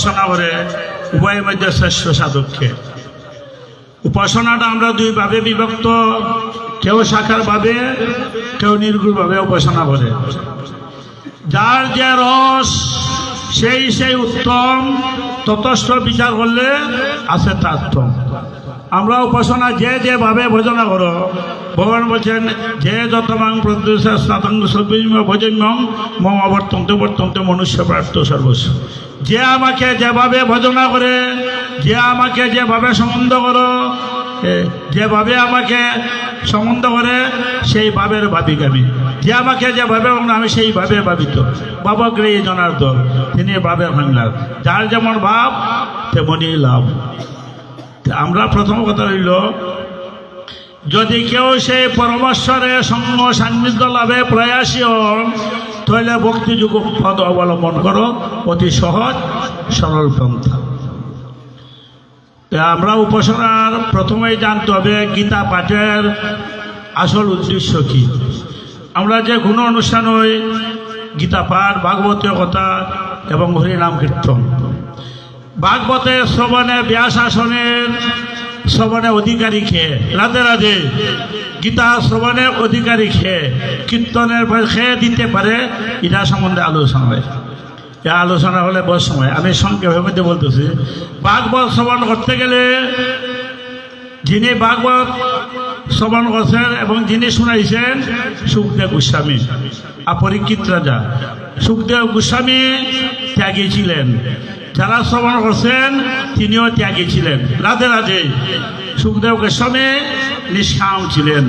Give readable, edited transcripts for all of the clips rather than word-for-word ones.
উপাসনা করে উভয়ের মধ্যে শ্রেষ্ঠ সাধককে। উপাসনাটা আমরা দুইভাবে বিভক্ত, কেউ সাকারভাবে, কেউ নির্গুণভাবে উপাসনা করে। যার যে রস সেই উত্তম, ততস্থ বিচার করলে আছে তাত্তম। আমরা উপাসনা যেভাবে ভজনা করো, ভগবান বলছেন যে যতমাং প্রদ্যুষা স্নাতং ভজন্যং মম বর্তন্তে বর্তন্তে মনুষ্য প্রার্থ সর্বস্ব। যে আমাকে যেভাবে ভজনা করে, যে আমাকে যেভাবে সম্বন্ধ করো, যেভাবে আমাকে সম্বন্ধ করে সেই ভাবের ভাবিক আমি। যে আমাকে যেভাবে আমি সেইভাবে ভাবিত। বাবাগ্রে জনার্দন, তিনি ভাবের ভাঙলার। যার যেমন ভাব তেমনই লাভ। আমরা প্রথম কথা হইল, যদি কেউ সেই পরমেশ্বরের সঙ্গ সান্নিধ্য লাভে প্রয়াসী হন, তাহলে ভক্তিযোগ পদ অবলম্বন করো, অতি সহজ সরল পন্থা। আমরা উপাসনার প্রথমেই জানতে হবে গীতা পাঠের আসল উদ্দেশ্য কি। আমরা যে কোনো অনুষ্ঠান হই, গীতা পাঠ, ভাগবতীয় কথা এবং হরিনাম কীর্তন। ভাগবতের শ্রবণে ব্যাস আসনের শ্রবণে অধিকারী খেয়ে, রাধে রাধে, গীতা শ্রবণের অধিকারী খেয়ে, কীর্তনের খেয়ে দিতে পারে, এটা সম্বন্ধে আলোচনা হয়। আলোচনা হলে বড় সময় আমি সংক্ষেপের মধ্যে বলতেছি। ভাগবত শ্রবণ করতে গেলে যিনি ভাগবত শ্রবণ করছেন এবং যিনি শুনাইছেন সুখদেব গোস্বামী আর পরীক্ষিত রাজা। সুখদেব গোস্বামী ত্যাগী ছিলেন, যারা শ্রবণ করছেন তিনিও ত্যাগী ছিলেন। রাধে রাধে। সুখদেব গোস্বামী নিষ্কাম ছিলেন,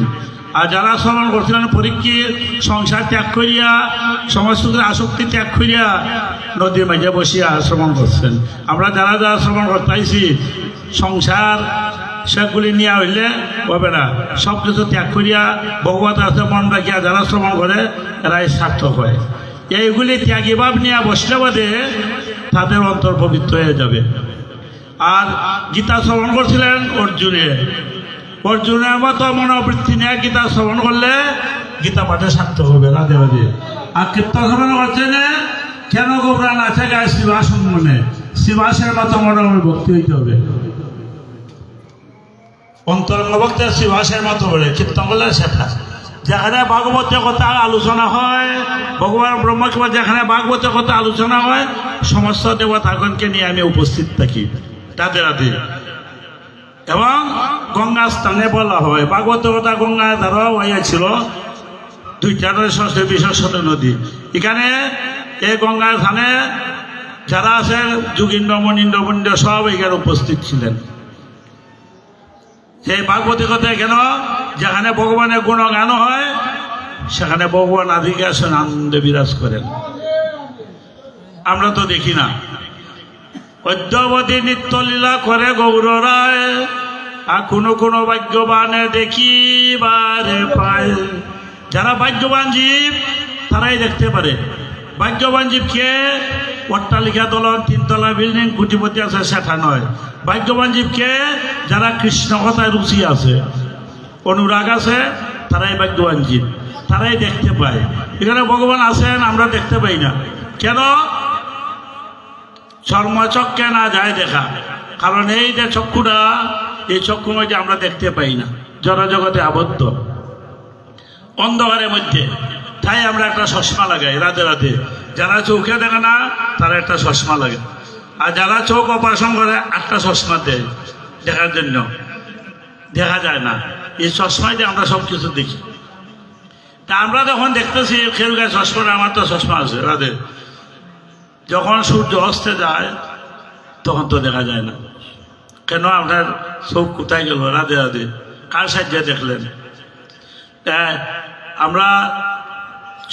আর যারা শ্রবণ করছিলেন পরীক্ষিত সংসার ত্যাগ করিয়া, সমস্ত আসক্তি ত্যাগ করিয়া নদীর মাঝে বসিয়া শ্রবণ করছেন। আমরা যারা যারা শ্রবণ করতে আইছি, সংসার সেগুলি নিয়ে হইলে হবে না, সব কিছু ত্যাগ করিয়া ভগবত রাস্তা মন রাখিয়া যারা শ্রবণ করে এরাই সার্থক হয়। এইগুলি ত্যাগী ভাব নিয়ে বসলে বাদে তাদের অন্তর পবিত্র হয়ে যাবে। আর গীতা শ্রবণ করছিলেন অর্জুনের মতো মনোবৃত্তি নিয়ে গীতা শ্রবণ করলে গীতা পাঠে সার্থক হবে। রাধে রাধে। আর কীর্তন শ্রবণ করছেন কেন গোবরান আছে গায়ে শ্রীবাস মনে, শ্রীবাসের মতো মনোভক্তি হইতে হবে। অন্তরঙ্গ ভক্তি শ্রীবাসের মতো বলে কীর্তন করলে সেটা। যেখানে ভাগবতের কথা আলোচনা হয়, ভগবান ব্রহ্মকে যেখানে ভাগবতের কথা আলোচনা হয়, সমস্ত দেবতাগণকে নিয়ে আমি উপস্থিত থাকি। রাধে রাধে। এবং গঙ্গা স্থানে বলা হয়, ভাগবতের কথা গঙ্গা ধারা হয়েছিল, দুইটা বিশ্বস্ত নদী। এখানে এই গঙ্গার স্থানে যারা আছে যোগীন্দ্র মনীন্দ্র মন্দির সব এখানে উপস্থিত ছিলেন। সেই ভাগবতী কথা কেন, যেখানে ভগবানের গুণগান হয় সেখানে ভগবান আদিকে আসেন, আনন্দে বিরাজ করেন। আমরা তো দেখি না। অদ্যাবধি নিত্যলীলা করে গৌর রায়, আর কোনো ভাগ্যবানে দেখিবারে পায়। যারা ভাগ্যবান জীব তারাই দেখতে পারে। ভাগ্যবান জীবকে অট্টালিকা দলন, তিনতলা বিল্ডিং, কোটিপতি আছে সেটা নয়। ভাগ্যবান জীবকে যারা কৃষ্ণ কথায় রুচি আছে, অনুরাগ আছে, তারাই ভাগ্যবান জীব, তারাই দেখতে পায়। এখানে ভগবান আছেন, আমরা দেখতে পাই না কেন? চর্মচক্ষে না যায় দেখা। কারণ এই যে চক্ষুটা, এই চক্ষু মধ্যে আমরা দেখতে পাই না, জড়জগতে আবদ্ধ অন্ধকারের মধ্যে। তাই আমরা একটা চশমা লাগাই। রাধে রাধে। যারা চোখে দেখে না তারা একটা চশমা লাগে, আর যারা চোখ অপারেশন করে একটা চশমা দেয় দেখার জন্য, দেখা যায় না। এই চশমায় দিয়ে আমরা সব কিছু দেখি। তা আমরা যখন দেখতেছি খেল গায়ে চশমা, আমার তো চশমা আছে। রাধে। যখন সূর্য অস্তে যায় তখন তো দেখা যায় না। কেন? আপনার চোখ কোথায় গেল? রাধে রাধে। কার সাহায্যে দেখলেন? আমরা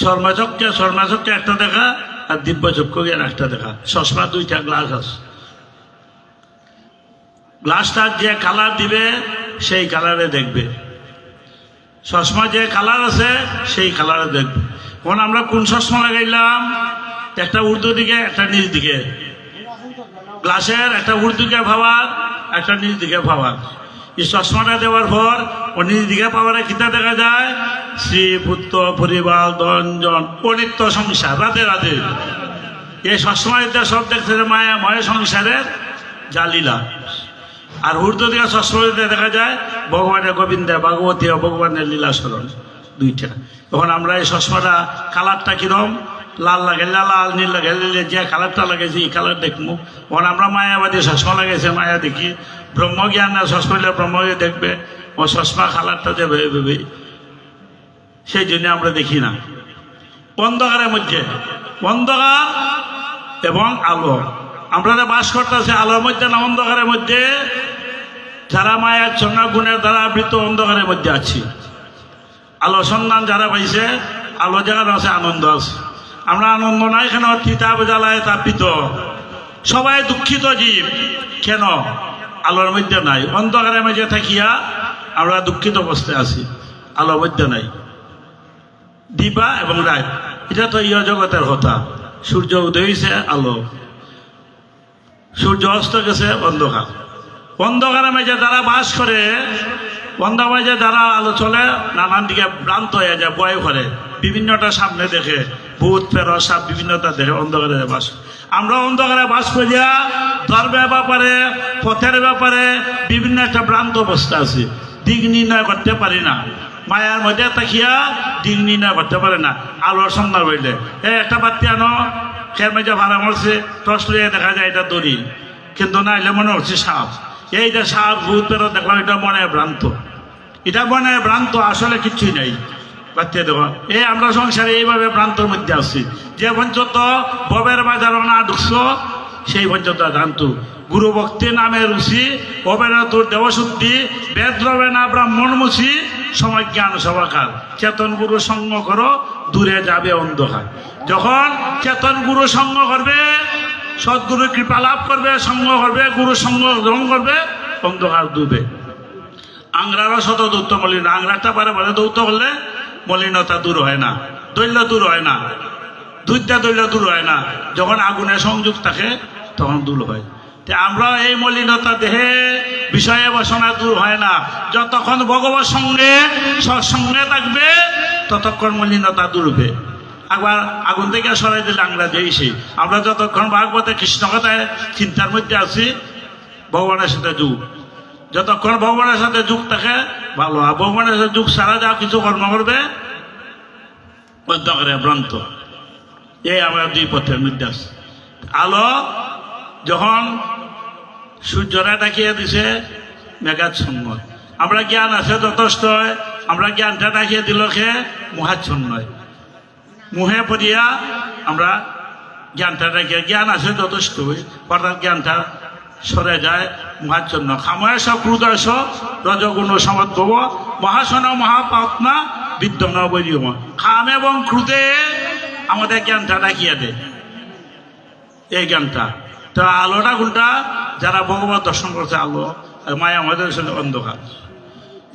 শর্মাচক্ষে একটা দেখা, আর দিব্য চক্ষু জ্ঞান একটা দেখা। চশমা দুইটা গ্লাস আছে। গ্লাসটার যে কালার দিবে সেই কালারে দেখবে, চশমা যে কালার আছে সেই কালারে দেখবে। এখন আমরা কোন চশমা লাগাইলাম? একটা উর্দু দিকে, একটা নিচ দিকে। গ্লাসের একটা উর্দুকে ভাবার, একটা নিচ দিকে ভাবার। এই চশমাটা দেওয়ার পর ও নিজ দিকে পাওয়ারে কিতা দেখা যায়? স্ত্রী, পুত্র, পরিবার, ধনজন, অনিত্য সংসার। রাধে রাধে। এই সবসময় সব দেখছে যে মায়া ময় সংসারের জালিলা। আর ঊর্ধ্ব দিকে সবসময় দেখা যায় ভগবানের গোবিন্দা ভাগবতী ও ভগবানের লীলা স্মরণ দুইটা। তখন আমরা এই চশমাটা কালারটা কিরম লাল লাগে, লাল নীল লাগে, যে কালারটা লাগাইছি এই কালার দেখবো। তখন আমরা মায়াবাদী চশমা লাগাইছে, মায়া দেখি। ব্রহ্মজ্ঞান না চশমা ব্রহ্মকে দেখবে, ও চশমা কালারটা যে ভেবে, সেই জন্য আমরা দেখি না। অন্ধকারের মধ্যে অন্ধকার এবং আলো, আমরা বাস করতেছি আলোর মধ্যে না অন্ধকারের মধ্যে? যারা মায়ের ছন্ন গুণের দ্বারা আবৃত অন্ধকারের মধ্যে আছি। আলো সন্ধান যারা পাইছে, আলো জায়গার আছে আনন্দ আছে। আমরা আনন্দ নাই কেন? তিতাব জ্বালায় তাপিত, সবাই দুঃখিত জীব। কেন? আলোর মধ্যে নাই। অন্ধকারের মধ্যে থাকিয়া আমরা দুঃখিত অবস্থায় আছি, আলোর মধ্যে নাই। দিবা এবং রাত, এটা তো ইয় জগতের কথা। সূর্য উদয় হয়েছে আলো, সূর্য অস্ত গেছে অন্ধকার। অন্ধকারের মাঝে যারা বাস করে, অন্ধকার মাঝে যারা আলো চলে, নানান দিকে ভ্রান্ত হয়ে যায়, ভয় করে, বিভিন্নটা সামনে দেখে, ভূত ফেরত সাপ বিভিন্নতা দেখে, অন্ধকারে বাস। আমরা অন্ধকারে বাস করিয়া ধর্মের ব্যাপারে, পথের ব্যাপারে বিভিন্ন একটা ভ্রান্ত অবস্থা আছে, দিক নির্ণয় করতে পারি না। মায়ার মধ্যে তাকিয়া দিক নির্ণয় করতে পারে না। আলোর সন্ধ্যা বইলে একটা বাতি আনো, খের মেজে ভাড়া মরছে, টর্চ লিয়ে দেখা যায় এটা দড়ি, কিন্তু না এলে মনে হচ্ছে সাপ। এইটা সাপ ভূত পেরো দেখলাম, এটা মনে ভ্রান্ত, এটা মনে ভ্রান্ত, আসলে কিচ্ছুই নেই। বাচ্চা দেখো, আমরা সংসারে এইভাবে ভ্রান্তর মধ্যে আছি। যে পর্যন্ত ববের বাজার না ঢুকছো, সেই পর্যন্ত জানতো গুরু ভক্তি নামে রুচি, অবেরা তোর দেবশুদ্ধি, বেদ রবে না ব্রাহ্মণ মুছি, সময় জ্ঞান সবাকার, চেতন গুরু সঙ্গ করো, দূরে যাবে অন্ধকার। যখন চেতন গুরু সঙ্গ করবে, সদ্গুরু কৃপা লাভ করবে, সঙ্গ করবে, গুরু সঙ্গ গ্রহণ করবে, অন্ধকার ডুবে। আংরারও শত দৌত্য মলিন, আংরাটা পারে পারে দৌত্য করলে মলিনতা দূর হয় না, দৈল্য দূর হয় না, দুইটা দৈল্য দূর হয় না। যখন আগুনের সংযোগ থাকে তখন দূর হয়। আমরা এই মলিনতা দেহে বিষয়ে বাসনা দূর হয় না। যতক্ষণ ভগবত সঙ্গে সৎসঙ্গে থাকবে ততক্ষণ মলিনতা দূর হবে। একবার আগুন থেকে সরাই দিলে আংরা দিয়েছি। আমরা যতক্ষণ ভাগবতে কৃষ্ণ কথায় চিন্তার মধ্যে আছি, ভগবানের সাথে যুগ, যতক্ষণ ভগবানের সাথে যুগ থাকে ভালো। আর ভগবানের সাথে যুগ সারা যা কিছু কর্ম করবে অন্ধকারে ভ্রান্ত। এই আমরা দুই পথের মধ্যে আছি। আলো যখন সূর্যরা ডাকিয়ে দিছে মেঘাচ্ছন্ন, আমরা জ্ঞান আছে যথেষ্ট, আমরা জ্ঞানটা ডাকিয়ে দিল খে মহাচ্ছন্ন, মুহে পড়িয়া আমরা জ্ঞানটা ডাকিয়ে, জ্ঞান আছে যথেষ্ট, অর্থাৎ জ্ঞানটা সরে যায় মহাচ্ছন্ন। খাময়স ক্রুদয়স রজগুণ সমদ্ভব, মহাসন মহাপাত্মা বিদ্যমান বৈরিয়ম। খাম এবং ক্রুদে আমাদের জ্ঞানটা ডাকিয়ে দেয়, এই জ্ঞানটা। তো আলোটা কোনটা? যারা ভগবত দর্শন করছে আলো, আর মায়া আমাদের অন্ধকার,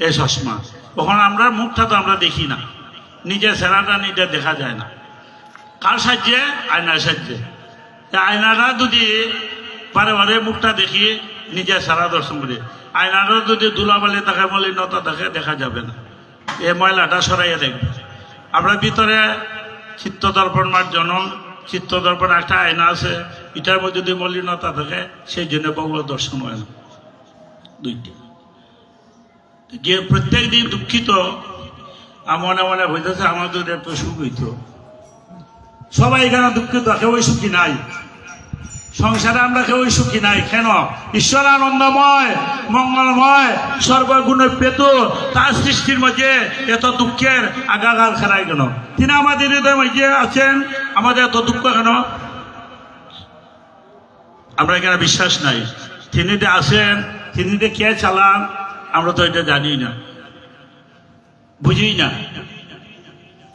এই চশমা। তখন আমরা মুখটা তো আমরা দেখি না, নিজের চেহারাটা নিজে দেখা যায় না। কার সাহায্যে? আয়নার সাহায্যে। আয়নাটা যদি বারে বারে মুখটা দেখি, নিজের চেহারা দর্শন করি। আয়নাটা যদি ধুলাবালি থাকে, মলিনতা থাকে, দেখা যাবে না। এই ময়লাটা সরাইয়া দেখবে। আমরা ভিতরে চিত্ত দর্পণ মার্জনম, চিত্ত দর্পণ একটা আয়না আছে, এটার মধ্যে যদি মলিনতা থাকে, সেই জন্য ভগবত দর্শন হয় না। দুইটি যে প্রত্যেক দিন দুঃখিত, মনে মনে হইতেছে আমাদের একটু সুখ হইত। সবাই এখানে দুঃখিত, কেউই সুখী নাই সংসারে, আমরা কেউই সুখী নাই। কেন? ঈশ্বর আনন্দময়, মঙ্গলময়, সর্বগুণ পেত, তার সৃষ্টির মধ্যে এত দুঃখের আগাগাল খেলায় কেন? তিনি আমাদের হৃদয়ের মধ্যে আছেন, আমাদের এত দুঃখ কেন? আমরা এখানে বিশ্বাস নাই। তিনি যে আছেন, তিনি যে কে চালান, আমরা তো এটা জানি না, বুঝি না।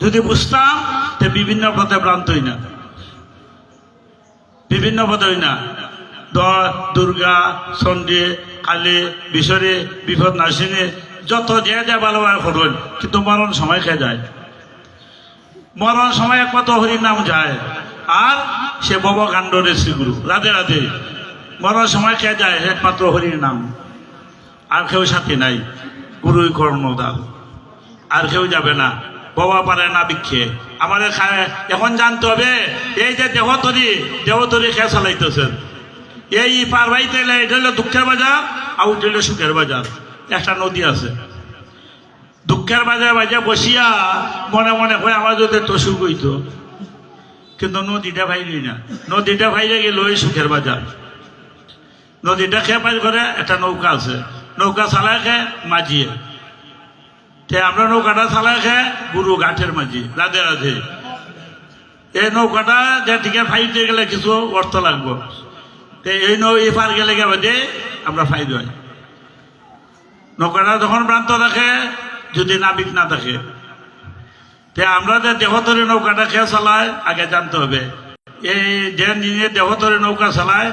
যদি বুঝতাম তো বিভিন্ন পথে ভ্রান্ত হই না, বিভিন্ন পথে হই না। দুর্গা, চণ্ডী, কালী, বিশ্বরী, বিপদ নাশিনী, যত যে যা ভালোভাবে করুন, কিন্তু মরণ সময় খেয়ে যায়। মরণ সময় একমাত্র হরির নাম যায়, আর সে ভবকাণ্ড শ্রীগুরু রাধে রাধে। মরণ সময় খেয়ে যায় একমাত্র হরির নাম, আর কেউ সাথী নাই, গুরুই কর্ণদাল, আর কেউ যাবে না। বাবা পারে না বিক্ষে আমাদের এখন জানতে হবে এই যে দেহতরি খেয়ে চালাইতেছেন এই পার বাইতে এটা হলো দুঃখের বাজার আর ওটা হলো সুখের বাজার একটা নদী আছে দুঃখের বাজার বাজে বসিয়া মনে মনে হয় আমার যদি তো সুখ হইতো কিন্তু নদীটা ভাইলি না নদীটা ভাইলে গেল ওই সুখের বাজার নদীটা খেয়ে পাই করে একটা নৌকা আছে নৌকা চালায় খেয়ে মাঝিয়ে আমরা নৌকাটা চালায় খেয়ে গুরু ঘাটের মাঝি রাধে রাধে এই নৌকাটা যে দিকে ফাইতে গেলে কিছু অর্থ লাগবো এই পার গেলে বাদে আমরা ফাইদ হয় নৌকাটা যখন ভ্রান্ত থাকে যদি নাবিক না থাকে আমরা যে দেহতরে নৌকাটা খেয়ে চালায় আগে জানতে হবে এই যে নিয়ে দেহতরে নৌকা চালায়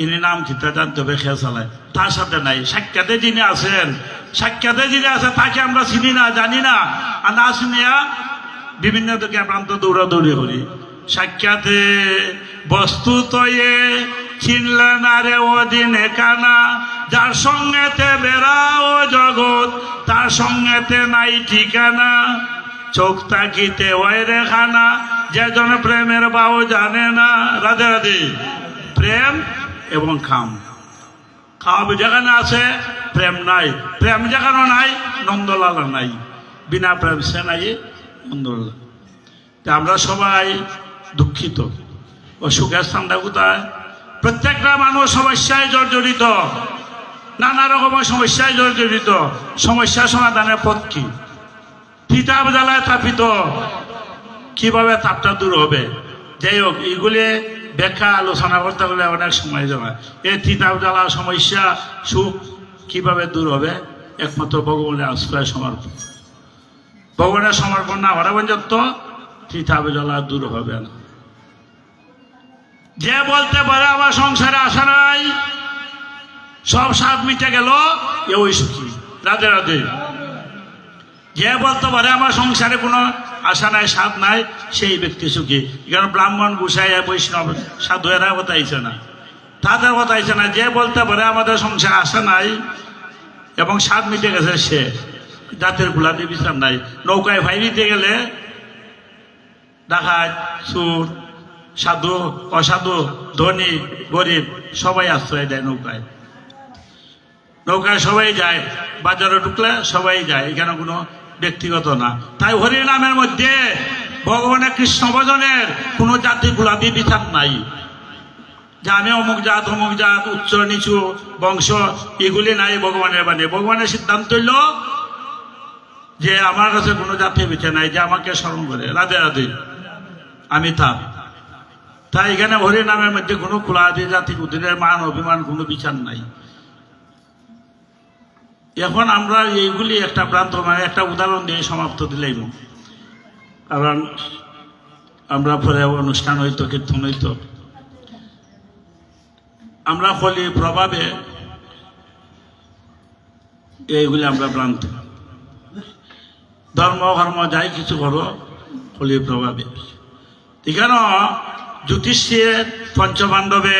ইনি নাম কিতা জানতে হবে খেয়ে চালায় তার সাথে নাই সাক্ষাতে যিনি আছেন তাকে আমরা চিনি না জানি না আর না চিনিয়া বিভিন্ন দিকে প্রান্ত দৌড়াদৌড়ি করি সাক্ষাতে বস্তু তয়ে চিনলে না রে ওদিনে কানা যার সঙ্গেতে বেড়াও জগৎ তার সঙ্গেতে নাই ঠিকানা চোখ তাকিতে ওই রেখানা যেজন প্রেমের বাও জানে না রাধে রাধে প্রেম এবং খাওয়া যেখানে আছে প্রেম নাই প্রেম যেখানে নাই নন্দলাল নাই বিনা প্রেম সে নাই নন্দলাল আমরা সবাই দুঃখিত ও সুখের স্থানটা কোথায় প্রত্যেকটা মানুষ সমস্যায় জর্জরিত নানা রকমের সমস্যায় জর্জরিত সমস্যা সমাধানের পথ কি তিতাব জ্বালায় তাপিত কিভাবে তাপটা দূর হবে যাই হোক এইগুলি ব্যাখ্যা আলোচনা করতে গেলে অনেক সময় যাবে এই তিতাব জ্বালা সমস্যা সুখ কিভাবে দূর হবে একমাত্র ভগবানের আশ্রয় সমর্পণ ভগবানের সমর্পণ না হওয়ার পর্যন্ত তিতাব জ্বালা দূর হবে না যে বলতে পারে আমার সংসারে আশা নাই সব স্বাদ মিটে গেল এ ওই সুখী রাধে রাধে যে বলতে পারে আমার সংসারে কোনো আশা নাই স্বাদ নাই সেই ব্যক্তি সুখী কারণ ব্রাহ্মণ গুসাই বৈষ্ণব সাধু এরা কথা আইছে না তাদের কথা আইছে না যে বলতে পারে আমাদের সংসারে আশা নাই এবং স্বাদ মিটে গেছে সে জাতের গুলাতে বিচার নাই নৌকায় ভাই দিতে গেলে ডাকাত চোর সাধু অসাধু ধনী গরিব সবাই আশ্রয় দেয় নৌকায় সবাই যায় বাজারে ঢুকলে সবাই যায় এখানে কোনো ব্যক্তিগত না তাই হরি নামের মধ্যে ভগবানের কৃষ্ণ ভজনের কোনো জাতি গুলাদি বিচার নাই যে আমি অমুক জাত উচ্চ নিচু বংশ এগুলি নাই ভগবানের বাণী ভগবানের সিদ্ধান্ত হইল যে আমার কাছে কোনো জাতি বিচার নাই যে আমাকে স্মরণ করে রাধে রাধে আমি তাই এখানে হরি নামের মধ্যে কোনো কুলাদি জাতি কুতিরের মান অভিমান কোনো বিচার নাই এখন আমরা এইগুলি একটা প্রান্ত মানে একটা উদাহরণ দিয়ে সমাপ্ত দিলেই কারণ আমরা পরে অনুষ্ঠান হইতো কীর্তন হইতো আমরা ফলি প্রভাবে এইগুলি আমরা প্রান্ত ধর্ম যাই কিছু করো ফলি প্রভাবে এখানে জ্যোতিষীর পঞ্চপাণ্ডবে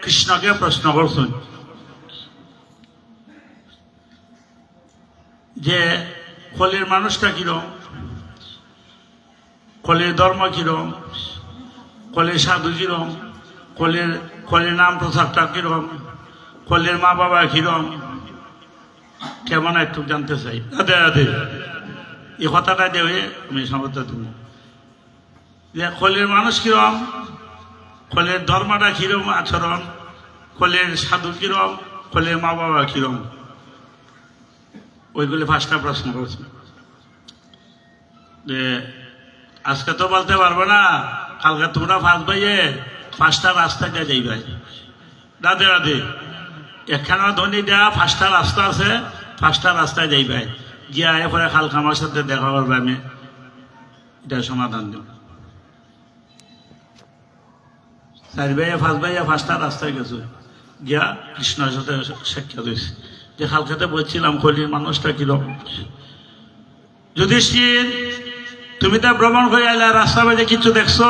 কৃষ্ণকে প্রশ্ন করছেন যে কলির মানুষটা কিরম কলির ধর্ম কিরম কলির সাধু কিরম কলির নাম প্রচারটা কিরম কলির মা বাবা কিরম কেমন একটু জানতে চাই রাধে রাধে এই কথাটা দেবে আমি সমর্থ দেব যে কলির মানুষ কিরম কলির ধর্মটা কিরম আচরণ কলির সাধু কিরম কলির মা বাবা কিরম ওইগুলি 5টা প্রশ্ন করছে যে আজকে তো বলতে পারবো না কালকে তোমরা ফাঁস ভাইয়ে 5টা রাস্তা দিয়ে যাইবে রাধে রাধে একখানা ধনী দেওয়া 5টা রাস্তা আছে 5টা রাস্তায় যাইবে গিয়া এরপরে কালকে আমার সাথে দেখা করবে আমি এটা সমাধান দেব 4 ভাইয়া 5 ভাইয়া 5টা রাস্তায় গেছে গিয়া কৃষ্ণের সাথে সাক্ষাৎ হয়েছে যে কালকাতে বলছিলাম কলির মানুষটা কিরকম যুধিষ্ঠির তুমি তো ভ্রমণ করে আইলা রাস্তা বাজে কিছু দেখছো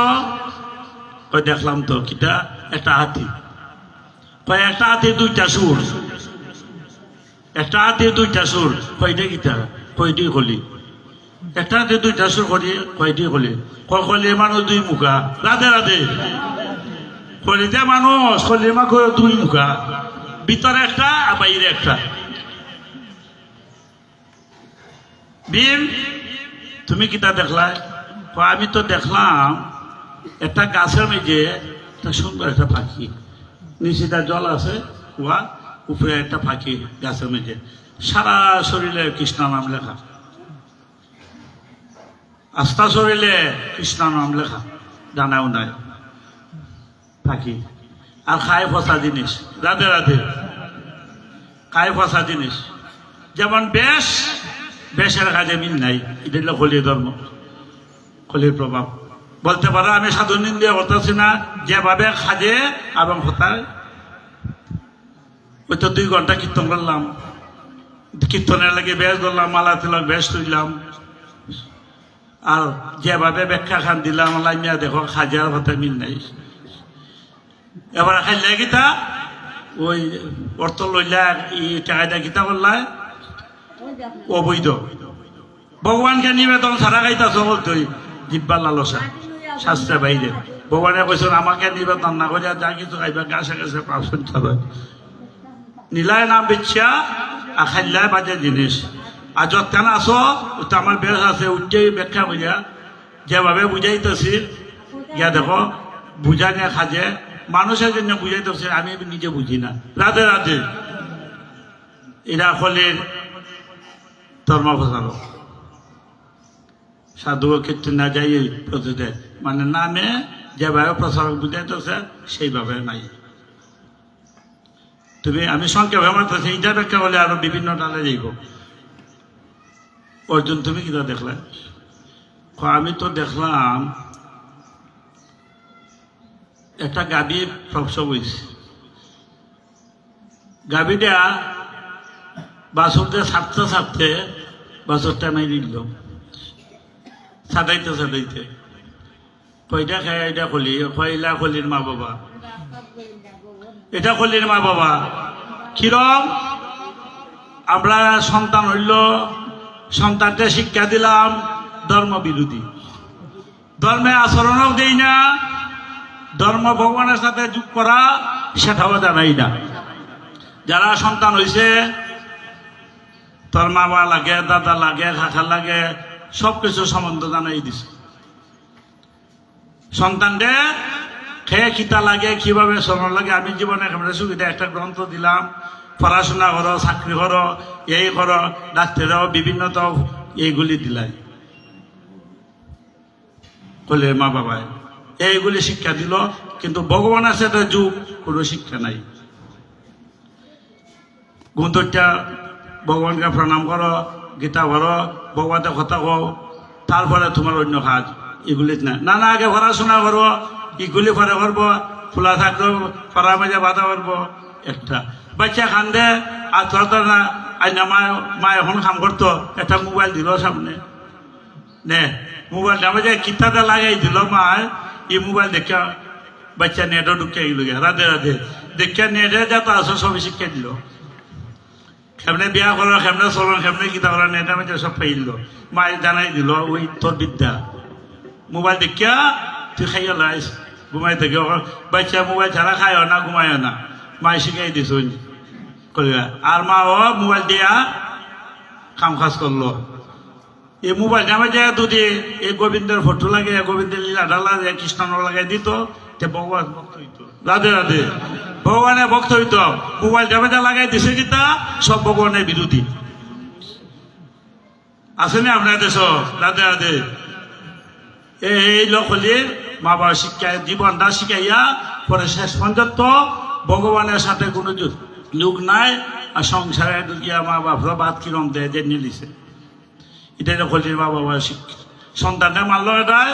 কই দেখলাম তো কিটা একটা হাতি কয় একটা হাতি 2টা সুর একটা হাতি 2টা সুর কয়টা কিটা কয়টি কলি একটা রাতে দুইটা সুর করি কয়টি কলি কলি মানুষ দুই মুখা রাধে রাধে কলিতে মানুষ কলি মা দুই মুখা ভিতরে একটা আর বাইরে একটা বীর তুমি কিতা দেখলা আমি তো দেখলাম একটা গাছের মেঝে একটা সুন্দর একটা পাখি নিচে তার জল আছে কুয়া উপরে একটা পাখি গাছের মেঝে সারা শরীরে কৃষ্ণ নাম লেখা আস্থা শরীরে কৃষ্ণ নাম লেখা জানাও নাই পাখি আর খায় ফসা জিনিস রাধে রাধে খায় ফসা জিনিস যেমন বেশের কাজে মিল নাই এটা হলো কলির ধর্ম কলির প্রভাব বলতে পারো আমি সাধু নিন্দে করতেছি না যেভাবে খাজে এবং হতায় ওই তো 2 ঘন্টা কীর্তন করলাম কীর্তনের লাগে বেশ ধরলাম মালা তিলক বেশ তুললাম আর যেভাবে ব্যাখ্যা খান দিলাম লাইমিয়া দেখো খাজার হতায় মিল নাই এবার খাইলে গীতা ওই অর্থ লইলা টাকাটা গীতা বললায় অবৈধ ভগবানকে নিবেদন ছাড়া খাইতাছ বলতই জিব্বার লালসা শাস্ত্রের বাইরে ভগবানে কইছেন আমাকে নিবেদন না করে যা কিছু খাইবা গাছে গাছে পাশন খাবে নীলায় নাম বিচ্ছা আর খাইলায় বাজে জিনিস আর যৎখান আসো ওটা আমার বেশ আছে উঠেই ব্যাখ্যা করিয়া যেভাবে বুঝাইতেছি গিয়া দেখো বুঝা নিয়ে খাজে মানুষের জন্য বুঝাইতেছে আমি নিজে বুঝি না রাধে রাধে এরা হলের ধর্ম প্রচারক সাধু ক্ষেত্রে না যাই প্রতিদে মানে নামে যেভাবে প্রচারক বুঝাইতেছে সেইভাবে নাই তুমি আমি সংক্ষেপে মারতেছি এইটা ব্যাখ্যা বলে আরো বিভিন্ন টালে যাইব অর্জুন তুমি কিনা দেখলে আমি তো দেখলাম একটা গাভী প্রসব হয়েছে গাভীটা বাছুরতে ছাড়তে ছাড়তে বাছুরটা নাই দিল ছাটাইতে ছাটাইতে কয়টা খায় এটা খলি কয়লা খলির মা বাবা এটা খলির মা বাবা কিরম আমরা সন্তান হইল সন্তানকে শিক্ষা দিলাম ধর্ম বিরোধী ধর্মে আচরণও দেই না ধর্ম ভগবানের সাথে যোগ করা সেটাও জানাই না যারা সন্তান হয়েছে তোর মামা লাগে দাদা লাগে কাকা লাগে সবকিছু সম্বন্ধ জানাই দিছে সন্তানকে খেয়ে খিতা লাগে কিভাবে চলন লাগে আমি জীবনে একেবারে সুবিধা একটা গ্রন্থ দিলাম পড়াশোনা করো চাকরি করো এই করো ডাক্তারও বিভিন্ন তো এইগুলি দিলাই বলে মা বাবায় এইগুলি শিক্ষা দিল কিন্তু ভগবানের সাথে যুগ কোনো শিক্ষা নাই গুন্তরটা ভগবানকে প্রণাম করো গীতা ভরো ভগবানের কথা কও তারপরে তোমার অন্য কাজ এগুলি না না আগে পড়াশোনা করবো এগুলি পরে করবো খোলা থাকবো পড়া মাঝে বাধা করবো একটা বাচ্চা কান্দে আর তোর না আইনা মা এখন কাম করতো একটা মোবাইল দিল সামনে নে মোবাইল নামে যে কিতাটা লাগাই দিল মায় এই মোবাইল দেখা বাচ্চা নেটও ঢুকে গেল রাধে রাধে দেখা নেটে যত আসো সবই শিক্ষা দিল কেমনে বিয়া করো কেমনে চলো কেমনে কিতা করো নেটে আমি সব পাই দিল মায় জানাই দিল ওই তোর বিদ্যা মোবাইল দেখিয়া তুই খাইয়া লাইস ঘুমাই থেকে বাচ্চা মোবাইল ছাড়া খায় না ঘুমায় না মায় শিখাই দিস আর মা ও মোবাইল দিয়া কাম কাজ করলো এই মোবাইল নামে যায় যদি এই গোবিন্দের ফটো লাগে গোবিন্দের লীলা ডালা কৃষ্ণ লাগাই দিত তে ভগবান ভক্ত হইত রাধে রাধে ভগবানের ভক্ত হইত মোবাইল নামে যা লাগাই দিছে কিতা সব ভগবানের বিরোধী আসেনি আপনার দেশ রাধে রাধে এই লোক হলে মা বাবা শিক্ষায় জীবনটা শিখাইয়া পরে শেষ পর্যন্ত ভগবানের সাথে কোনো লোক নাই আর সংসারে ঢুকিয়া মা বাপরা বাদ কিরম দেয় যে নিলিছে এটাই হলির মা বাবা শিক্ষা সন্তানটা মানল এটাই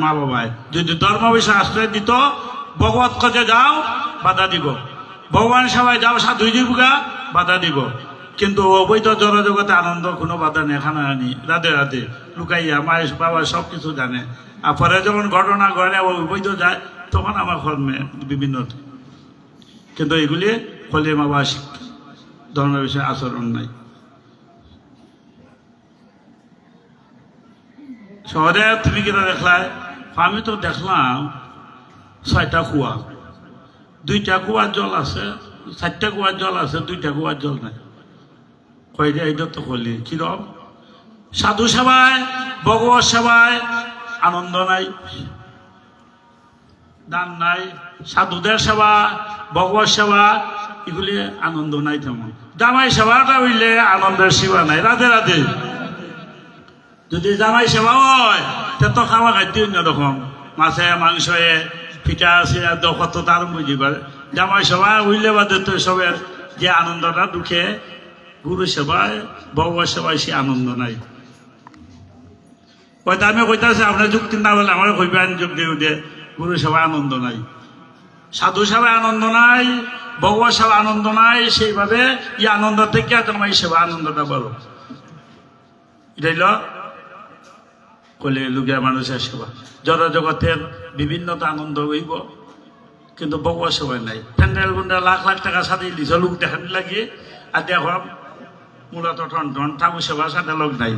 মা বাবায় যদি ধর্ম বিষয় আশ্রয় দিত ভগবত কাজে যাও বাধা দিব ভগবান সবাই যাও সাধু জীবিকা বাধা দিব কিন্তু অবৈধ জনজগতে আনন্দ কোনো বাধা নেই এখানে আনি রাধে রাধে লুকাইয়া মায়ের বাবা সব কিছু জানে আর পরে যখন ঘটনা ঘটে অবৈধ যায় তখন আমার কর্মে বিভিন্ন কিন্তু এগুলি হলির মা বাবা শিক্ষা ধর্মের বিষয়ে আচরণ নাই শহরে তুমি কিনা দেখলাই? আমি তো দেখলাম 6টা কুয়া, 2টা কুয়ার জল আছে, 4টা কুয়ার জল আছে, 2টা কুয়ার জল নাই। কয়টা এইটা তো করলি কিরম? সাধু সেবায়, ভগবত সেবায় আনন্দ নাই, দান নাই। সাধুদের সেবা, ভগবত সেবা এগুলি আনন্দ নাই তেমন। জামাই সেবাটা হইলে আনন্দের সেবা নাই। রাধে রাধে। যদি জামাই সেবা হয় তো খাওয়া খাদ্য অন্যরকম, মাছে মাংসে পিঠা আছে কত তার বুঝি পারে। জামাই সেবা হইলে বাদে তো সবের যে আনন্দটা ঢুকে, গুরু সেবায় ভগবত সেবায় সে আনন্দ নাই। হয়তো আমি কইতাছি আপনার যুক্তি না বলে আমার কইবেন যোগ দিয়ে দিয়ে গুরু সেবায় আনন্দ নাই, সাধু সেবায় আনন্দ নাই, ভগবত সেবা আনন্দ নাই। সেইভাবে এই আনন্দ থেকে জামাই সেবা আনন্দটা বলো। এটাই কলে লুকিয়া মানুষের সেবা। জড় জগতের বিভিন্নতা আনন্দ হইব, কিন্তু ভগবত সেবায় নাই। প্যান্ডেল গুন্ডেল লাখ লাখ টাকা সাথে দিছ লোক দেখানি লাগিয়ে, আর দেখো মূলত টন টন ঠাকুর সেবার সাথে লোক নাই,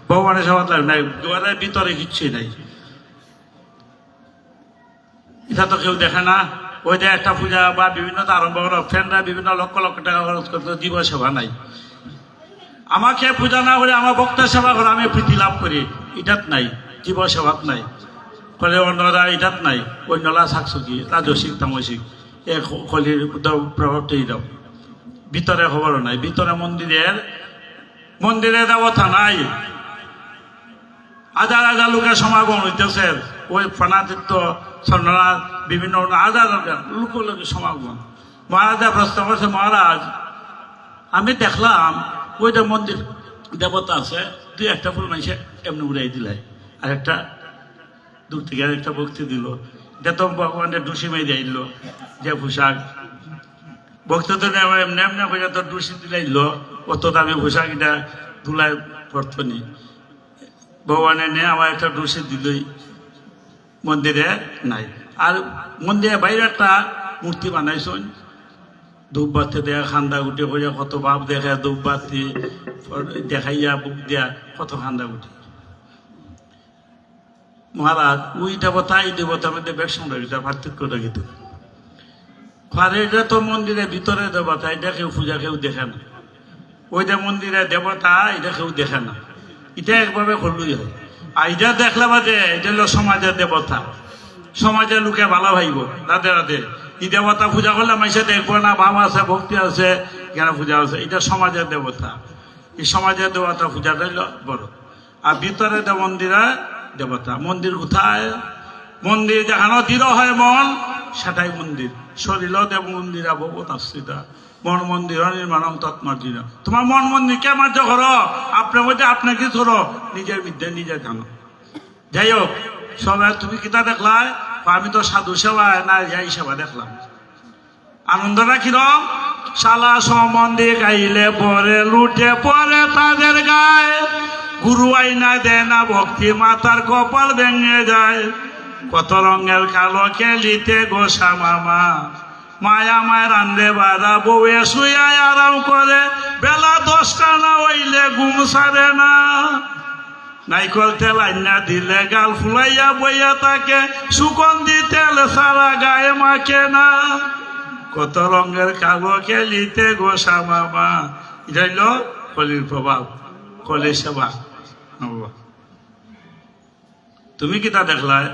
ভগবানের সেবা নাই, দুয়ারের ভিতরে কিচ্ছুই নাই। এটা তো কেউ দেখে না। ওই যে একটা পূজা বা বিভিন্নতা আরম্ভ করো, ফ্রেন্ডরা বিভিন্ন লক্ষ লক্ষ টাকা খরচ করতে, জীব সেবা নাই। আমাকে পূজা না করে আমার ভক্তের সেবা করে আমি প্রীতি লাভ করি, এটাত নাই, জীব সেবাত নাই। ফলে অন্যরা এটাত নাই, অন্যরা শাকসকি রাজসিক তামসিক এ কলির প্রভাবটাই দাও। ভিতরে খবর নাই, ভিতরে মন্দিরে দেবতা নাই। হাজার হাজার লোকের সমাগম হইতেছে, ওই ফনাতীর্থ স্বর্ণনাথ বিভিন্ন হাজার লোকের সমাগম। মহারাজা প্রশ্ন করছে, মহারাজ আমি দেখলাম ওইটা মন্দির দেবতা আছে, 2-1টা ফুল মানুষে এমনি উড়াই দিলাই, আর একটা দূর থেকে একটা ভক্তি দিল, এটা তো ভগবানের ডুসি মেয়ে দিল, যে পোশাক ভক্ত তো এমনি এমনি করে তো ডুসি দিলাইল, অত দামি পোশাক এটা ধুলায় পড়তো নি। ভগবানের নিয়ে আমার একটা ডুসি দিলই, মন্দিরে নাই। আর মন্দিরে বাইরে একটা মূর্তি বানাইছেন, ধূপবাতি দেয়া, খান্দা গুটি করে কত ভাব দেখে, ধূপবাতি দেখাইয়া বুক দিয়া কত খান্দা গুটি। মহারাজ ওই দেবতা এই দেবতার মধ্যে বেশ সংরক্ষিত পার্থক্য রাখিত। এটা তো মন্দিরের ভিতরে দেবতা, এটা কেউ পূজা কেউ দেখে না। ওইটা মন্দিরের দেবতা, এটা কেউ দেখে না, এটা একভাবে করলেই হয়। আর এটা দেখলে বাদে এটা হলো সমাজের দেবতা, সমাজের লোকে ভালো ভাইব। রাধে রাধে। এই দেবতা পূজা করলে মানুষে দেখবো না, ভাব আছে, ভক্তি আছে, জ্ঞান পূজা আছে, এটা সমাজের দেবতা। এই সমাজের দেবতা পূজাটা হইল বড়। আর ভিতরে মন্দিরের দেবতা। মন্দির কোথায়? মন্দির যেখানে দৃঢ় হয় মন, সেটাই মন্দির। শরীর দেব মন্দির ভগবত আশ্রিতা, মন মন্দির নির্মাণম তৎমর্জিত। তোমার মন মন্দির কে মার্য করো? আপনার মধ্যে আপনাকে ধরো, নিজের বিদ্যে নিজে জানো। যাই হোক, সবাই তুমি কিতা দেখলাই? আমি তো সাধু সেবা না যাই সেবা দেখলাম। আনন্দটা কিরম? শালা সম্বন্ধে গাইলে পরে লুটে পরে তাদের গায়ে, গুরু আইনা দেয় না ভক্তি, মাতার কপাল ভেঙে যায়। কত রঙের কালো খেলিতে গোসা মামা, মায়া মায়ের রান্ধে বাড়া বউয়ে শুয়ায় আরাম করে, বেলা 10টা না হইলে ঘুম সারে না। নাইকল তেল আইনা দিলে গাল ফুলাইয়া বইয়া তাকে, সুগন্ধি তেল সারা গায়ে মাখে না। কত রঙের কালো খেলিতে গোসা মামা। এটা হইল কলির প্রভাব, কলি সেবা। তুমি কিতা দেখলায়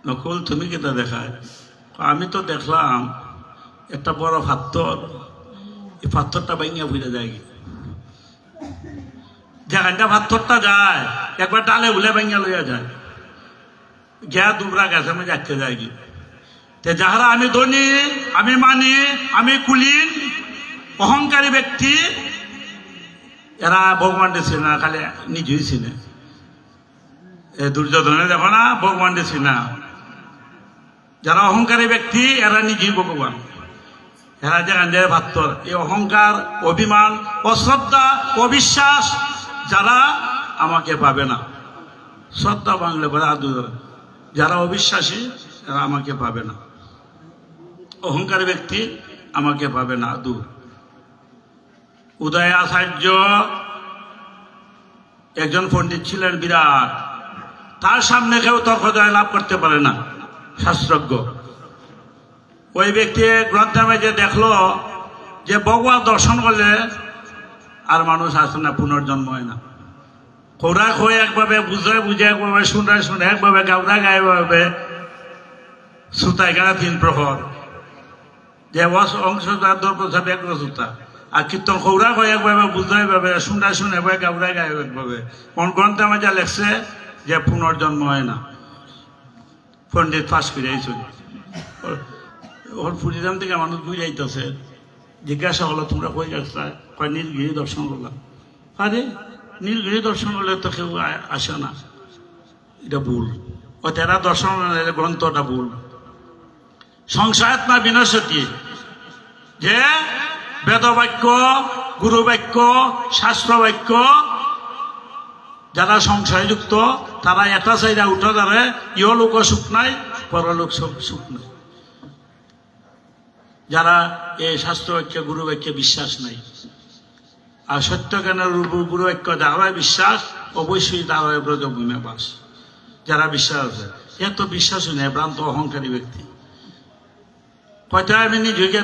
নকুল? তুমি কিতা দেখায়? আমি তো দেখলাম একটা বড় পাথর, এই পাথরটা ভাঙিয়া বুঝে যায়, যেখানটা পাথরটা যায় একবার ডালে ভুলে ভাঙিয়া লইয়া যায়, গিয়া দুবরা গাছের মধ্যে আটকে যায় কি। যাহারা আমি ধনী, আমি মানি, আমি কুলীন, অহংকারী ব্যক্তি, এরা ভগবান চিনে না, খালি নিজেই চিনে। দুর্যোধনে দেখো না, ভগবান চিনে না। যারা অহংকারী ব্যক্তি এরা নিজেই ভগবান। এরা যেখান যায় পাথর, এই অহংকার, অভিমান, অশ্রদ্ধা, অবিশ্বাস, যারা আমাকে পাবে না। শ্রদ্ধা বাংলা বলে আদু, যারা অবিশ্বাসী এরা আমাকে পাবে না। অহংকারী ব্যক্তি আমাকে পাবে না, দূর। উদয় আচার্য একজন পণ্ডিত ছিলেন বিরাট, তার সামনে কেউ তর্ক জয় লাভ করতে পারে না, শাস্ত্রজ্ঞ। ওই ব্যক্তি গ্রন্থে যে দেখলো যে ভগবান দর্শন করলে আর মানুষ আসে না, পুনর্জন্ম হয় না। খোরাক হয়ে একভাবে, বুঝে একভাবে, শুনে একভাবে, গাউরা গায়ে ভাবে, সুতায় গাড়া 3 প্রহর, যে অংশ এক সুতা। আর কীর্তন খৌরাক হয়ে একভাবে, বুঝাই ভাবে, শুনে ভাবে, গাউরা গায়ে একভাবে। কোন গ্রন্থে আমার যা লেখছে যে পুনর্জন্ম হয় না। পণ্ডিত পাশ করে আইসুন, ওর পুরীধাম থেকে মানুষ বুঝে যাইতেছে। জিজ্ঞাসা হলো, তোমরা কই যাচ্ছা? কয় নীলগিরি দর্শন করলাম। আরে নীলগিরি দর্শন করলে তো কেউ আসে না, এটা ভুল। ও তেরা দর্শন গ্রন্থটা ভুল। সংশয়াত না বিনশতি, যে বেদবাক্য, গুরুবাক্য, শাস্ত্র বাক্য যারা সংশয়যুক্ত তারা এটা চাইরা উঠা যাবে, ইহলোক সুখ নাই, পরলোক সুখ নাই। যারা এই শাস্ত্রবাক্য, গুরুবাক্যে বিশ্বাস নাই, আর সত্য জ্ঞানের গুরুবাক্য যারা বিশ্বাস, অবশ্যই তারা ব্রজভূমে বাস। যারা বিশ্বাস আছে, এত বিশ্বাসই নেই, ভ্রান্ত অহংকারী ব্যক্তি। কয়টা আমি নিজেকে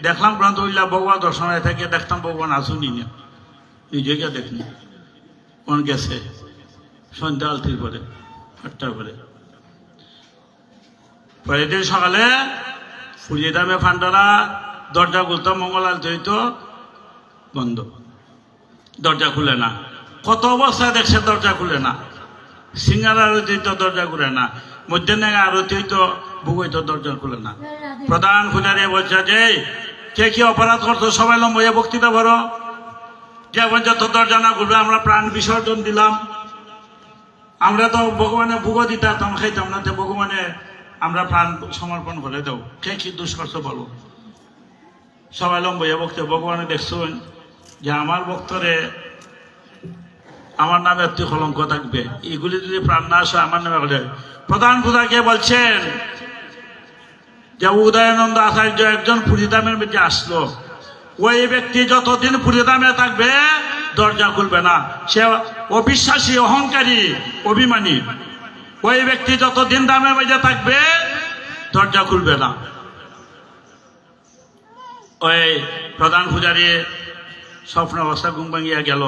দেখলাম ভ্রান্ত হইলা, ভগবান দর্শনে থেকে দেখতাম ভগবান আসুনি না, নিজেকে দেখুন। কোন গেছে সন্ধ্যা আলতির পরে, 8টার পরে। পরের দিন সকালে ফুলিদামে ফান্ডারা দরজা খুলতো, মঙ্গল আলতি হইতো, বন্ধ, দরজা খুলে না। কত অবস্থায় দেখছে দরজা খুলে না। সিঙ্গার আরতি হইতো, দরজা খুলে না। মধ্যাহ্নে আরতি হইতো, বুক হইতো, দরজা খুলে না। প্রধান পূজারী বলছে যে কে কি অপরাধ করতো সবাই লম্বইয়া বক্তৃতা করো, যে পর্যন্ত দরজা না খুলবে আমরা প্রাণ বিসর্জন দিলাম। আমরা তো ভগবানে ভুগো দিতাম, খাইতাম না, তো ভগবানে আমরা প্রাণ সমর্পণ করে দেও। কে কি দোষ করছো বলো? সবাই লম্বইয়া বক্তব্য। ভগবানে দেখছেন যে আমার ভক্তরে আমার নামে একটি কলঙ্ক থাকবে, এগুলি যদি প্রাণ না আসে আমার নামে বলে। প্রধান পূজাকে বলছেন যে উদয়ানন্দ আচার্য একজন পুরীধামের মধ্যে আসলো, ওই ব্যক্তি যতদিন পুরীধামে থাকবে দরজা খুলবে না। সে অবিশ্বাসী, অহংকারী, অভিমানী। ওই ব্যক্তি যতদিন দামের মধ্যে থাকবে দরজা খুলবে না। ওই প্রধান পূজারী স্বপ্ন অবস্থা ঘুম ভাঙিয়া গেল,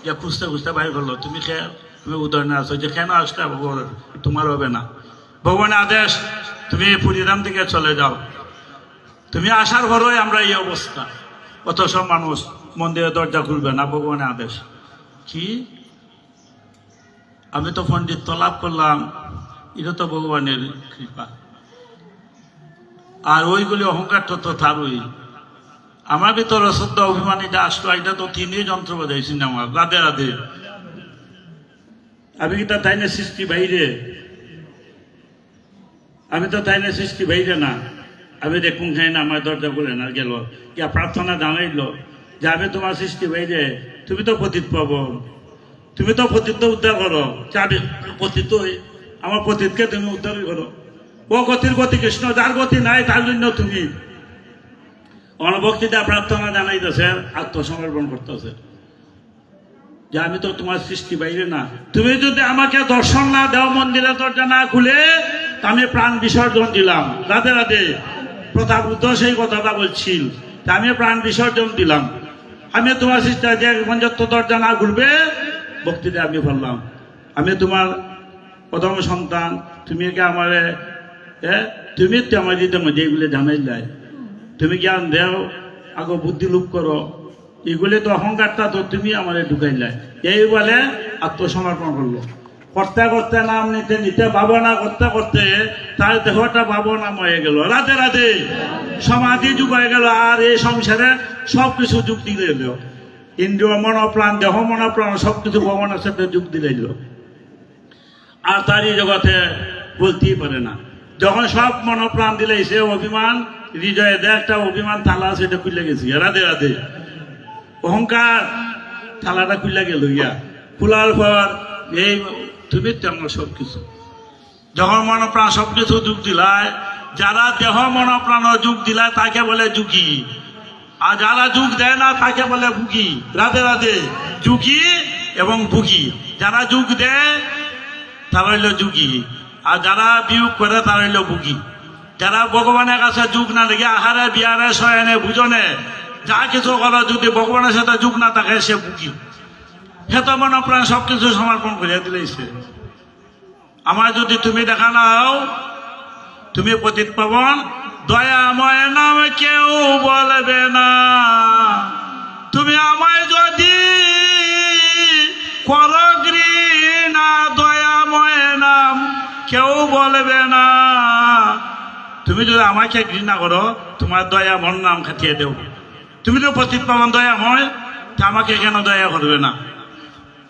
যে খুঁজতে খুঁজতে বাইর করলো, তুমি উদয়নে আসো, যে কেন আসলে তোমার হবে না, ভগবানের আদেশ, তুমি পুরীধাম থেকে চলে যাও। তুমি আসার পরই আমরা এই অবস্থা। অত সব মানুষ মন্দিরে দরজা খুলবে না, ভগবানের আদেশ। কি আমি তো পণ্ডিত লাভ করলাম, এটা তো ভগবানের কৃপা। আর ওইগুলি অহংকার তো তারই। আমার ভিতরে শ্রদ্ধা অভিমানীটা আসলো, এটা তো তিনি যন্ত্র বাজাইছেন আমার। রাধে রাধে। আমি কি তা তাই না সৃষ্টি বাইরে? আমি তো তাই না সৃষ্টি বাইরে না। আমি দেখুন খাই না, আমার দরজা খুলে না গেল, ইয়া প্রার্থনা জানাইল যে আমি তোমার সৃষ্টি বাইরে, তুমি তো পতিত পাবন, তুমি তো পতিত উদ্ধার করো। পতিত আমার পতিতকে তুমি উদ্ধার করো। ও গতির গতি কৃষ্ণ, যার গতি নাই তার জন্য তুমি অনুভক্তিটা প্রার্থনা জানাইতেছে, আত্মসমর্পণ করতেছে যে আমি তো তোমার সৃষ্টি বাইরে না। তুমি যদি আমাকে দর্শন না দাও, মন্দিরের দরজা না খুলে, আমি প্রাণ বিসর্জন দিলাম। রাধে রাধে। প্রতাপবুদ্ধ সেই কথাটা বলছিল, আমি প্রাণ বিসর্জন দিলাম। আমি তোমার সৃষ্টি, যে যত দরজা না খুলবে, ভক্তিতে আমি বললাম আমি তোমার প্রথম সন্তান। তুমি কি আমারে তুমি তো আমার দিতে মধ্যে এগুলো জানাইলাই, তুমি জ্ঞান দেও, আগো বুদ্ধি লোপ করো, এগুলি তো অহংকারটা তো তুমি আমার ঢুকাইলাই। এই বলে আত্মসমর্পণ করলো। করতে করতে নাম নিতে নিতে, ভাবনা করতে করতে তার দেহটা ভাবনাম হয়ে গেল। রাধে রাধে। সমাধি যুগ হয়ে গেল। আর এই সংসারে সবকিছু যুগ দিলে এলো, ইন্দ্রিয় মনোপ্রাণ, দেহ মনোপ্রাণ সবকিছু ভগবানের সাথে যুগ দিলে এলো। আর তারই জগতে বলতেই পারে না। যখন সব মনোপ্রাণ দিলে, সে অভিমান হৃদয়ে দেয় একটা অভিমান তালা, সেটা খুলে গেছি। রাধে রাধে। অহংকার তালাটা খুলে গেল, ইয়া খোলার পর এই তুমি তেমন সবকিছু। যখন মনোপ্রাণ সবকিছু যুগ দিলায়, যারা দেহ মনোপ্রাণ যুগ দিলায় তাকে বলে যুগী, আর যারা যুগ দেয় না তাকে বলে ভুগি। রাধে রাধে। যুগী এবং ভুগি। যারা যোগ দেয় তারা হইল যোগী, আর যারা বিয়োগ করে তারা হইল ভুগি। যারা ভগবানের কাছে যোগ না দেখে আহারে বিহারে শয়নে ভোজনে যা কিছু করে, যদি ভগবানের সাথে যোগ না থাকে সে ভুগি। সে তো মনে প্রাণ সবকিছু সমর্পণ করিয়া দিলেছে। আমার যদি তুমি দেখা নাও, তুমি পতিত পাবন, দয়াময় নাম কেউ বলবে না। তুমি আমায় যদি করো ঘৃণা, দয়াময় নাম কেউ বলবে না। তুমি যদি আমাকে ঘৃণা করো, তোমার দয়াময় নাম খাটিয়ে দেব। তুমি তো পতিত পাবন দয়াময়, তা আমাকে কেন দয়া করবে না?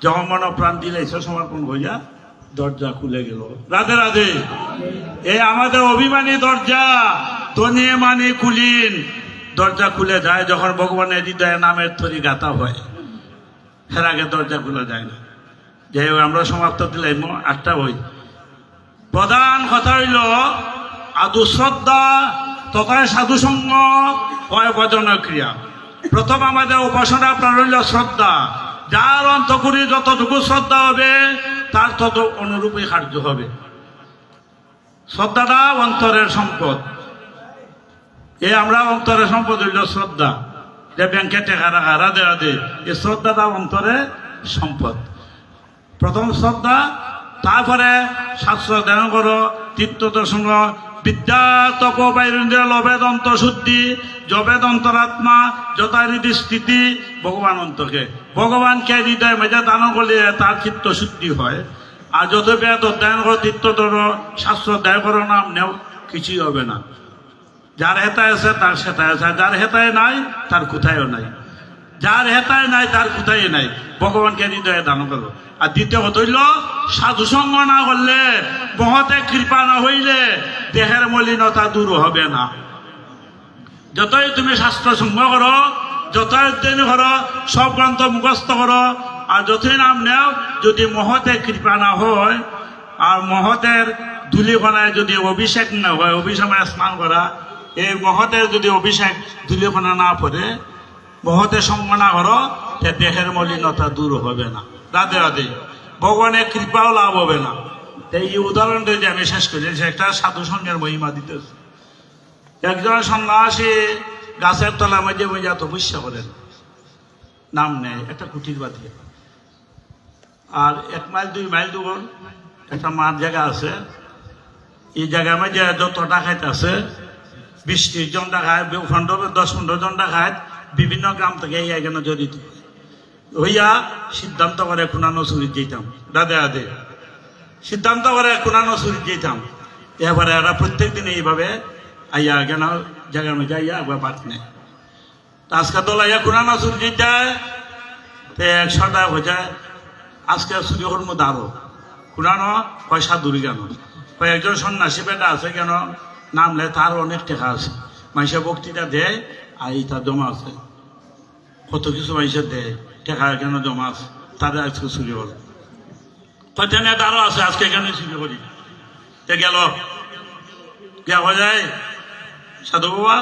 যখন মন প্রাণ দিলেছ সমর্পণ হইয়া দরজা খুলে গেল। রাধে রাধে। এই আমাদের অভিমানী দরজা তনিয়ে মানি কুলিন দরজা খুলে যায় যখন ভগবানের হৃদয়ে নামের তরি গাথা হয়, এর আগে দরজা খুলে যায় না। যাই হোক, আমরা সমাপ্ত দিলাম 8টা বই। প্রধান কথা হইল আদু শ্রদ্ধা তথা সাধুসঙ্গ হয় ভজন ক্রিয়া। প্রথম আমাদের উপাসনা প্রাণ হইল শ্রদ্ধা। যার অন্তঃকরি যতটুকু শ্রদ্ধা হবে তার তত অনুরূপই কার্য হবে। শ্রদ্ধাটা অন্তরের সম্পদ। আমরা অন্তরের সম্পদ হইল শ্রদ্ধা, যে ব্যাংকে টেকা রাখা। রাধে রাধে। এই শ্রদ্ধাটা অন্তরে সম্পদ। প্রথম শ্রদ্ধা, তারপরে শাস্ত্র ধ্যান করো, তীর্থ দর্শন, বিদ্যা তপ বাইরেন্দ্র লবেদন্ত শুদ্ধি, জবেদন্তরাত্মা যথারীতি স্থিতি ভগবান অন্তকে। ভগবানকে হৃদয় মেজা দান করলে তার চিত্ত শুদ্ধি হয়। আর যত বেদ অধ্যয়ন করো, তীর্থ ধরো, শাস্ত্র অধ্যায় করো, নাম নেও, কিছুই হবে না। যার হেতায় আছে তার সেতায় আছে, যার হেতায় নাই তার কোথায়ও নাই। যার হেতায় নাই তার কোথায় নাই। ভগবানকে হৃদয়ে দান করো। আর দ্বিতীয় কথা হইল সাধুসঙ্গ না করলে, মহতে কৃপা না হইলে দেহের মলিনতা দূর হবে না। যতই তুমি শাস্ত্র সঙ্গ করো, যতই অধ্যয়ন করো, সব গ্রন্থ মুখস্থ করো, আর যতই নাম নেও, যদি মহতে কৃপা না হয় আর মহতের ধুলিকণায় যদি অভিষেক না হয়, অভিসময়ে স্নান করা, এই মহতের যদি অভিষেক ধুলিকণা না পড়ে, মহতের সঙ্গ না করো, দেহের মলিনতা দূর হবে না। রাধে রাধে। ভগবানের কৃপাও লাভ হবে না। এই উদাহরণটা যে আমি শেষ করি, একটা সাধু সঙ্গের মহিমা দিতেছে। একজন সন্ন্যাসী গাছের তলা মাঝে মাঝে তপস্যা করেন, নাম নেয় একটা কুটির বাঁধিয়ে। আর 1 মাইল 2 মাইল দূর একটা মাঠ জায়গা আছে। এই জায়গার মাঝে যত ডাকাত আছে, 20-30 জন ডাকাত, 10-15 জন ডাকাত বিভিন্ন গ্রাম থেকে এই এখানে জড়িত হইয়া সিদ্ধান্ত করে খুনানো চুরি যেতাম। রাধে রাধে। সিদ্ধান্ত করে খুনানো চুরি যেতাম। এবারে এরা প্রত্যেক দিন এইভাবে আইয়া কেন জায়গার মধ্যে আইয়া একবার বাদ নেয়। আজকে দলাইয়া খুনানো চুরি যেতায় 100 টাকা হয়ে যায়। আজকে চুরি হর মধ্যে আরো খুনানো পয়সা দূরে কেন, একজন সন্ন্যাসী বেটা আছে কেন নামলে তার অনেক টাকা আছে, মানুষের বক্তৃতা দেয় আর এটা জমা আছে, কত কিছু মানুষের দেয় টাকা কেন জমা আছে, তাদের আজকে চুরি হল। কয়টা আরো আছে, আজকে কেন চুরি করি গেল হয়ে যায়। সাধু বাবা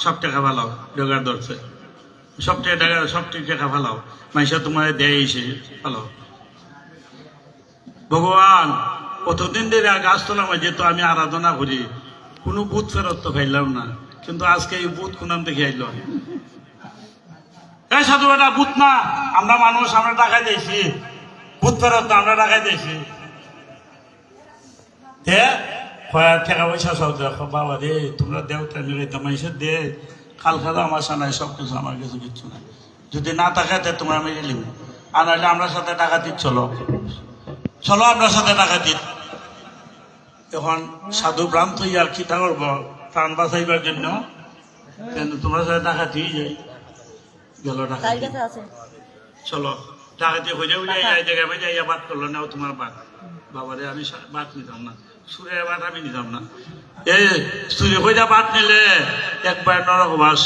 সব টাকা ফালাও, জোগাড় ধরছে, সব টাকা ফালাও, মানুষের তোমার দেয় এসে ফালাও। ভগবান কতদিন ধরে গাছতলা মাঝে তো আমি আরাধনা করি, কোনো বুথ ফেরত তো খাইলাম না, কিন্তু আজকে এই বুথ কোনাম দেখে আইল। এই সাধু বেটা বুথ না, আমরা মানুষ, আমরা টাকা দিয়েছি, বুথ ফেরত না, আমরা টাকা দিয়েছি। টাকা পয়সা সব দেখো বাবা রে, তোমরা দেওতা মিলে মানুষের দে, খাল খাদা আমার সানাই সব কিছু, আমার কিছু কিচ্ছু না। যদি না টাকাতে তোমরা মেরে নিব, আর নাহলে আমরা সাথে টাকা দিচ্ছ, চলো আপনার সাথে টাকা দিন। এখন সাধু ভ্রান্ত হইয়া কি তা করবো প্রাণ বাঁচাইবার জন্য, কিন্তু তোমার সাথে টাকা দিয়ে যাই গেল, টাকা চলো টাকা দিয়ে হয়ে যাবে, এই জায়গায় যাইয়া বাদ করলো না তোমার বাদ। বাবারে আমি বাদ নিতাম না, সুরে বাদ আমি নিতাম না। এই সুরে হয়ে যা বাদ নিলে একবার নরকবাস,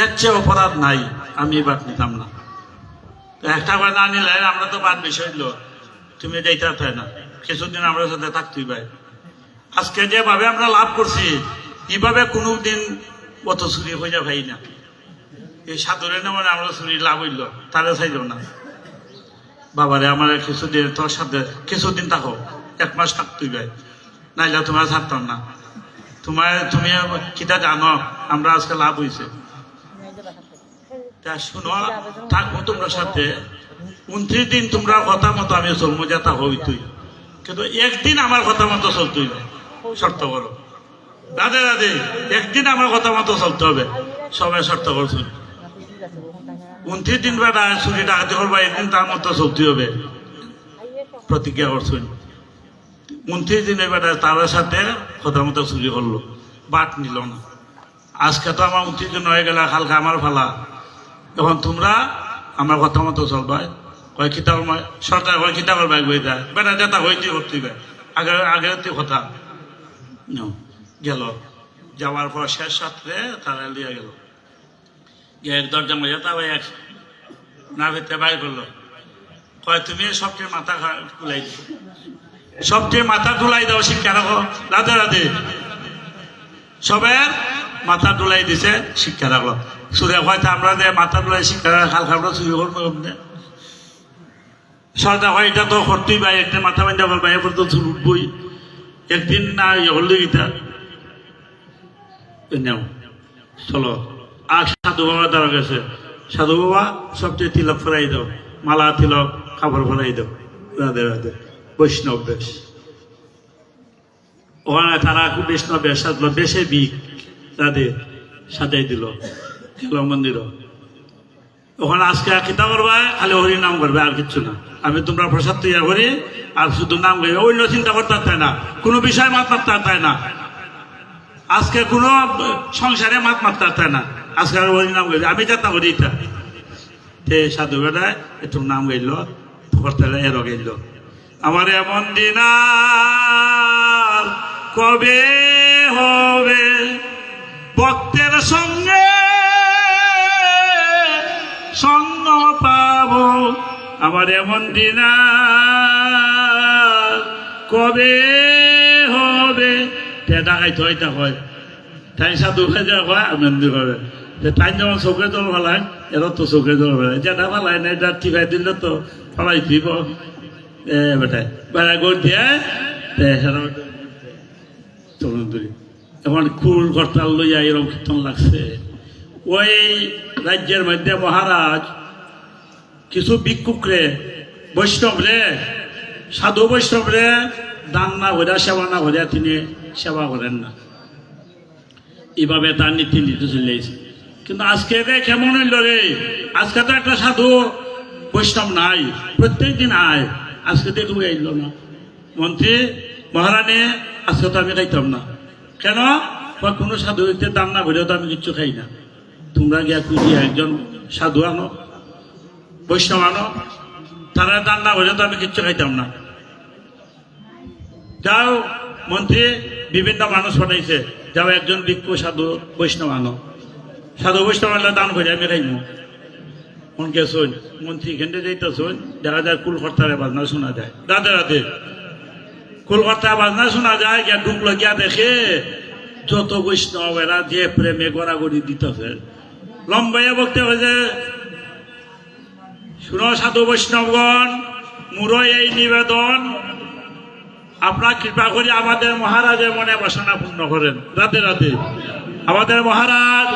এর চেয়ে অপরাধ নাই, আমি বাদ নিতাম না। একটা বার না নিলে আমরা তো বাদ বেশি হইল, তুমি যাইতে চাই না, কিছুদিন আমরা সাথে থাকতেই পাই। আজকে যেভাবে আমরা লাভ করছি, এইভাবে কোনোদিন অত চুরি হয়ে যা ভাই না। এই সাধুরে মানে আমরা চুরি লাভ হইল, তারা চাইল না। বাবারে আমার কিছুদিন তোর সাথে কিছুদিন থাকো, 1 মাস থাকতেই ভাই, নাইলে তোমার ছাড়তাম না। তুমি কিটা জানো আমরা আজকে লাভ হয়েছে, তা শুনো থাকবো তোমার সাথে 29 দিন তোমরা কথা মতো আমি চলবো, যেটা হইতই, কিন্তু একদিন আমার কথা মতো চলতেই না, শর্ত করো। রাধে রাধে, একদিন আমার কথা মতো চলতে হবে, সবাই শর্ত করছো। 29 দিন বেড়া চুরি ডাকাতি করবা, একদিন তার মতো চলতে হবে, প্রতিজ্ঞা করছেন। 29 দিনের বেড়া তার সাথে কথা মতো চুরি করলো, বাট নিল না। আজকে তো আমার 29 দিন হয়ে গেল, কালকে আমার ফালা। এখন তোমরা আমার কথা মতো চলবা, কয় কিতাব সরকার কয় কিতাবের বাইক বই দেয়, বেটা যেটা হইতে করতে আগের কথা গেল। যাওয়ার পর শেষ রাত্রে তারা লিয়ে গেল, এক দরজা মজা তা এক না ভেতরে বাইর করলো, কয় তুমি সবচেয়ে মাথা তুলাই দিও, সবচেয়ে মাথা তুলাই দাও, শিক্ষা রাখো। রাধে রাধে, সবের মাথা তুলাই দিছে, শিক্ষা রাখলো। সুরে হয়তো আমরা যে মাথা তুলাই শিক্ষা খালকা আমরা চুরি করবো, সরকার হয় এটা তো করতেই ভাই, একটা মাথা বান্ধা করবা, এরপর তো চুল উঠবই, একদিন না হলে গীতা নেও চলো। আর সাধু বাবা দ্বারা গেছে, সাধু বাবা সবচেয়ে তিলক ফেরাই দাও, মালা তিলক কাপড় ফেরাই দাও। রাধে রাধে, বৈষ্ণব বেশ। ওখানে তারা খুব বৈষ্ণব বেশ সাজলো, বেশে বিক রাধে সাজাই দিল, গেল মন্দির। ওখানে আজকে কিতা করবা, খালি হরি নাম করবে, আর কিচ্ছু না। আমি তোমরা প্রসাদ তৈরি করি আর শুধু নাম গাইবে, অন্য চিন্তা করতে চায় না, কোনো বিষয় মাত মারতে চায় না। আজকে কোনো সংসারে মাত মারতে চায় না, আজকে হরি নাম গাইবে। আমি যাতা করি এটা সাধু বেড়ায় একটু নাম গাইল, করতে এরও গাইল। আমার এমন দিন আর কবে হবে, ভক্তের সঙ্গে সঙ্গ পাবো। আমার এমন দিন কবে হবে, ডাকাইতে হইতে হয়, তাই সাধু খাইতে হয় আনন্দ করে। তাই যেমন চোখে জল ফেলায়, এরা তো চোখে জল ফেলায়, যেটা ফেলায় না এটা টিকাই দিলে তো ফেলাই দিব বেটায় বেড়া গড় দিয়ে এখন কুল করতাল লইয়া এরকম কীর্তন লাগছে। ওই রাজ্যের মধ্যে মহারাজ কিছু ভিক্ষুকরে বৈষ্ণবরে সাধু বৈষ্ণবরে দান না ভরিয়া সেবা না ভরিয়া তিনি সেবা করেন না, এইভাবে তার নীতি নীতি চলেছে। কিন্তু আজকে রে কেমন হইল রে, আজকে তো একটা সাধু বৈষ্ণব নাই, প্রত্যেক দিন আয়, আজকে তো একটু গাইল না। মন্ত্রী মহারানী আজকে তো আমি খাইতাম না, কেন? কোনো সাধু হইতে দান না ভরিয়া তো আমি কিচ্ছু খাই না। তোমরা গিয়া খুঁজিয়া একজন সাধু আনো, বৈষ্ণব আনো, তারা দান না ভরিয়া তো আমি কিচ্ছু খাইতাম না। যাও মন্ত্রী বিভিন্ন মানুষ পাঠাইছে, যাও একজন ভিক্ষু সাধু বৈষ্ণব আনো, সাধু বৈষ্ণব আনলে দান করে আমি খাইমু। মনকে শোন, মন্ত্রী কেন্দ্রে যাইতে শোন, দেখা যায় কুলকর্তারে বাজনা শোনা যায়। রাধে রাধে, কুলকর্তার বাজনা শোনা যায়, গিয়া ঢুকলো, গিয়া দেখে যত বৈষ্ণব এরা যে প্রেমে গড়াগড়ি দিতেছে, লম্বাইয়া বলতে হয়েছে, শুনো সাধু বৈষ্ণবগণ, মুরো এই নিবেদন, আপনার কৃপা করে আমাদের মহারাজের মনে বাসনা পূর্ণ করেন। রাধে রাধে, আমাদের মহারাজ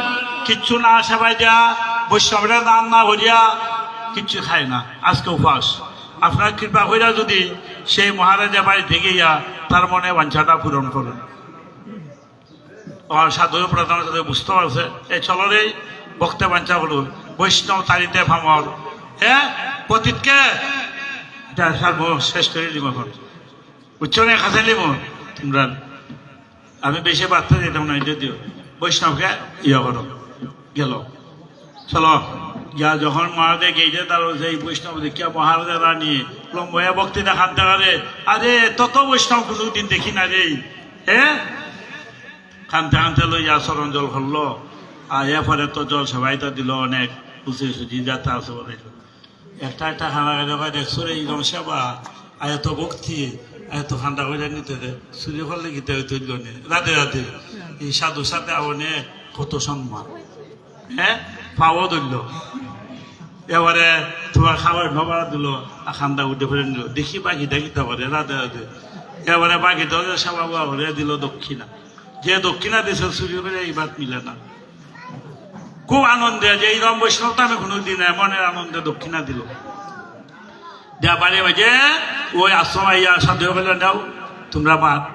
কিচ্ছু না সেবাই দেয়া, বৈষ্ণবরা দান না ভরিয়া কিচ্ছু খায় না, আজকে উপাস। আপনার কৃপা করে যদি সেই মহারাজের বাড়ি থেকে গিয়া তার মনে বাঞ্ছাটা পূরণ করেন। সাধু প্রধান সাথে বুঝতে পারছে, এই চলরে বক্তে বাঞ্ছা হলো বৈষ্ণব তারিতে ভামর, হ্যাঁ পতিতকে শেষ করে দিব। এখন উচ্চনে খাঁচে নিব তোমরা, আমি বেশি বার্তা দিতাম না, যদিও বৈষ্ণবকে ইয়ে করো। গেল চলো গিয়া যখন মহারাজে গেইতে তার সেই বৈষ্ণব দেখিয়া মহারাজা রানী লম্বয়া ভক্তি দেখান দেখারে, আরে তত বৈষ্ণব কোনোদিন দেখি না রে, হ্যাঁ কানতে কানতে লইয়া চরণ জল করলো, আর এরপরে তো জল সবাই তো দিল, অনেক বুঝে সুঝি যাত্রা আছে বলে একটা একটা খানা খাই দেখছো রে এইরকম সেবা, আর এত ভক্তি, এত ঠান্ডা করে নিতে দে চুরি করলে গীতে তৈল নে। রাধে রাধে, এই সাধুর সাথে আবনে কত সম্মান, হ্যাঁ পাওয়া ধরল এবারে তোমার খাবার নবার দিল খান্দা উঠে ফেলে নিল দেখি বাকি দেখিতে পারে রাতে রাতে এবারে বাকি দরজা সাবা হরে দিল দক্ষিণা যে দক্ষিণা দিছে চুরি করে এইবার মিলে না খুব আনন্দে যে এই রম বৈষ্ণবতা আমি কোনোদিন মনের আনন্দে দক্ষিণা দিল দেয়া বাড়ি বাজে ওই আশ্রম আইয়া সাধু বলে দাও তোমরা বাদ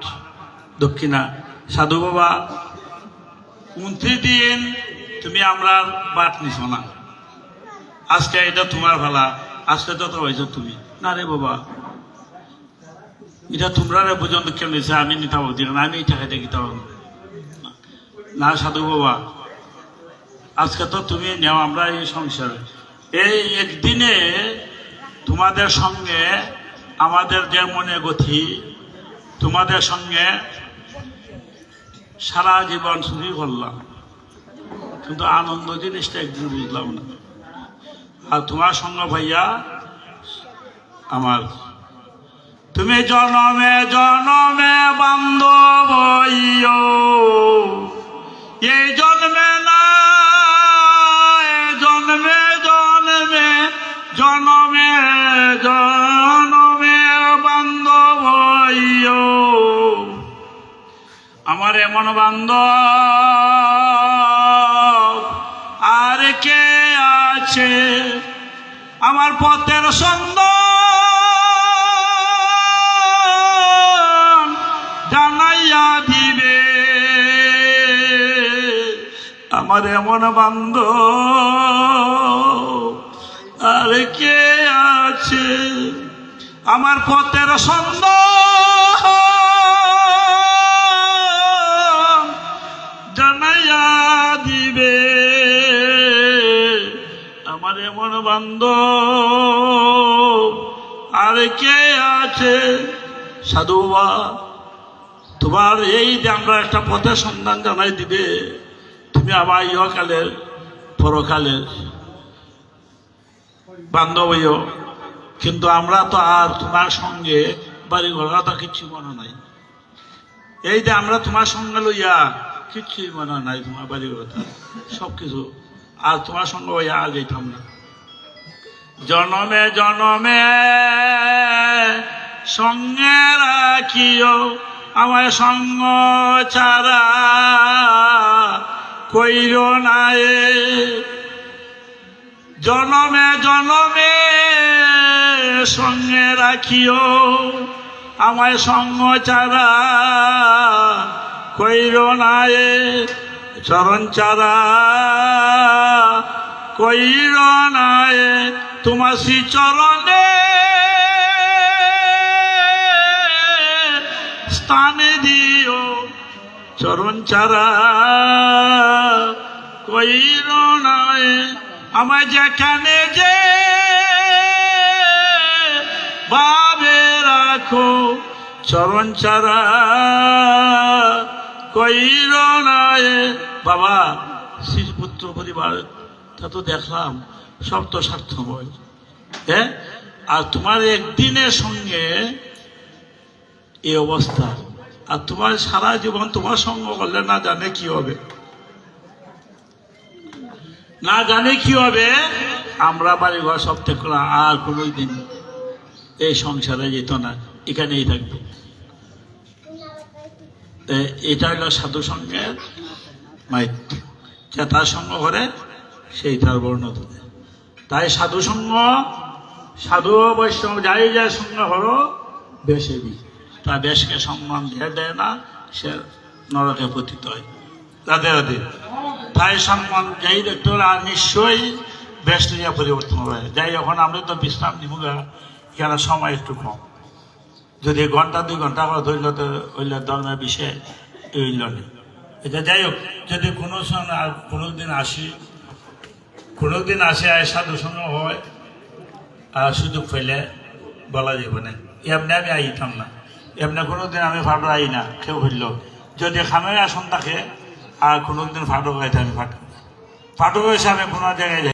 দক্ষিণা সাধু বাবা 29 দিন তুমি আমরা বাদ নিছ না আজকে এটা তোমার ভালা আজকে তো হয়েছ তুমি না রে বাবা এটা তোমরা পর্যন্ত কেন নিছে আমি নিতে পারবো না আমি এই টাকা দেখিতে পারবো না সাধু বাবা আজকে তো তুমি নেও আমরা এই সংসারে এই একদিনে তোমাদের সঙ্গে আমাদের যে মনে গতি তোমাদের সঙ্গে সারা জীবন চুরি করলাম কিন্তু আনন্দ জিনিসটা একদিন বুঝলাম না আর তোমার সঙ্গে ভাইয়া আমার তুমি জনমে জনমে বান্ধব এই জন্মে না জন্মে জন্মে জনমে জনমে বান্ধব আমার এমন বান্ধব আর কে আছে আমার পথের সন্ধান জানাইয়া দিবে আমার এমন বান্ধব আর কে আছে আমার পথের সন্ধান জানাইয়া দিবে আমার এমন বান্ধব আর কে আছে সাধু বাবা তোমার এই যে আমরা একটা পথের সন্ধান জানাই দিবে তুমি আবার ইহকালের পরকালের বান্ধব হইও কিন্তু আমরা তো আর তোমার সঙ্গে বাড়ি ঘর কথা কিচ্ছু মনে নাই এই যে আমরা তোমার সঙ্গে লইয়া কিচ্ছুই মনে নাই তোমার বাড়ি কথা সবকিছু আর তোমার সঙ্গে ওই আর যেতাম না জনমে জনমে সঙ্গে রাখিও আমার সঙ্গ ছাড়া কইর নাই জনমে জনমে সঙ্গে রাখিও আমায় সঙ্গ ছাড়া কইর নাই চরণ ছাড়া কইর নাই তোমার শ্রী চরণে স্থানে দিও চরণ ছাড়া কইর নাই আমায় যেখানে যে ভাবে রাখো চরণ ছাড়া কইর নাই বাবা শ্রীপুত্র পরিবার তা তো দেখলাম সব তো স্বার্থময় হ্যাঁ আর তোমার একদিনের সঙ্গে এই অবস্থা আর তোমার সারা জীবন তোমার সঙ্গ করলে না জানে কি হবে না জানে কি হবে আমরা বাড়ি ঘর সব ত্যাগ করলাম আর কোনোই দিন এই সংসারে যেত না এখানেই থাকবো এটা হলো সাধু সঙ্গের মাইত্য যে তার সঙ্গ করে সেই তার বর্ণ ধরে তাই সাধু সঙ্গ সাধু বৈষ্ণব যাই যায় সঙ্গ হলো বেশে বি তা বেশকে সম্মান দেয় না সে নরকে পতিত হয় রাধে রাধে তাই সম্মান যাই দেখতে হলে আর নিশ্চয়ই বেশ নিয়ে পরিবর্তন হবে যাই এখন আমরা তো বিশ্রাম নিব এখানে সময় একটু কম যদি ঘন্টা 2 ঘন্টা করে ধরল তো হইলে ধর্মের বিষয়ে হইল না এটা যাই হোক যদি কোনো সময় আর কোনোদিন আসি আর সাধু সঙ্গ হয় আর সুযোগ পেলে বলা যাবে না এমনি আমি আইতাম না এমনি কোনোদিন আমি ফাটো আই না কেউ হইল যদি খামের আসন থাকে আর কোনোদিন ফাটো হইতে আমি ফাটো হয়েছে আমি কোনো জায়গায় যাই